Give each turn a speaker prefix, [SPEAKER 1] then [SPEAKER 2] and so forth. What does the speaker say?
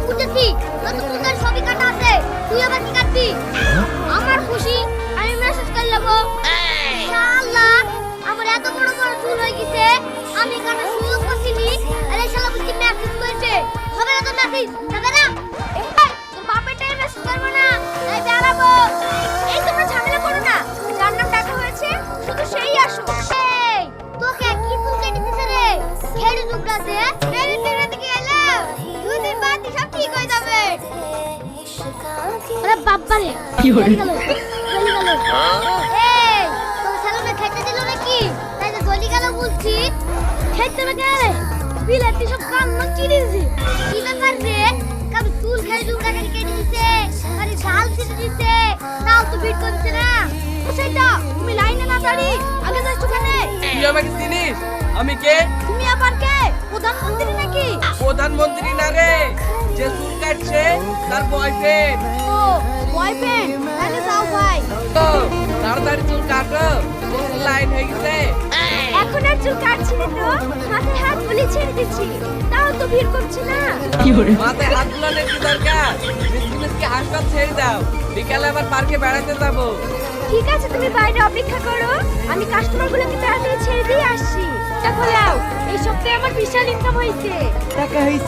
[SPEAKER 1] বুঝেছি যত সুন্দর ছবি কাটা আছে তুই আবার কি কাটবি আমার খুশি আমি মেসেজ করে নেবো শালা আমার এত বড় বড় চুল হয়ে গেছে আমি কাটা সুযোগ পাচ্ছিনি আরে শালা বুঝি মেসেজ করেছে হবে না তো মেসেজ হবে না এই তোর বাপের টাইম মেসেজ করবো না তাই বেড়াবো এই তোমরা ঝামেলা করো না যার নাম ডাকা হয়েছে শুধু সেই আসো এই তোকে কি চুল কেটে দিছে রে খেড়ে টুকরাছে বেবি তেরে দিকে এলো দুই দিন বাদ সব ঠিক হয়ে যাবে আরে বাবা রে কি হলো চলে গেল এই তোর সালনে খেতে দিল নাকি তাই তো গলি গেল বলছি খেতে না কেন রে বিলাতি সব কান না চিড়ে দিছে কি ব্যাপার রে কবে চুল খেড়ে টুকরা কেটে দিছে আরে ঝাল ছিটে দিছে তাও তো বিট করছে না সেটা তুমি লাইনে না দাঁড়ি আগে যাস ওখানে
[SPEAKER 2] তুই আমাকে চিনিস আমি কে?
[SPEAKER 1] তুমি আবার কে প্রধানমন্ত্রী নাকি
[SPEAKER 2] প্রধানমন্ত্রী না রে, যে চুল কাটছে তার বয়ফ্রেন্ড।
[SPEAKER 1] ও বয়ফ্রেন্ড তাহলে যাও ভাই
[SPEAKER 2] তো তাড়াতাড়ি চুল কাটো, লাইন হয়ে গেছে।
[SPEAKER 1] এখন আর চুল কাটছি না তো মাথায় হাত বুলিয়ে ছেড়ে দিচ্ছি তাও তো ভিড় করছে না
[SPEAKER 2] মাথায় হাত বুলানোর কি দরকার? মিসকে হাসপাতাল ছেড়ে দাও, বিকালে আবার পার্কে বেড়াতে যাবো।
[SPEAKER 1] ঠিক আছে তুমি বাইরে অপেক্ষা করো আমি কাস্টমারগুলোকে তাড়াতাড়ি ছেড়ে দিয়ে আসছি টাকা দাও এই সপ্তাহে আমার বিশাল ইনকাম হয়েছে
[SPEAKER 3] টাকা হয়েছে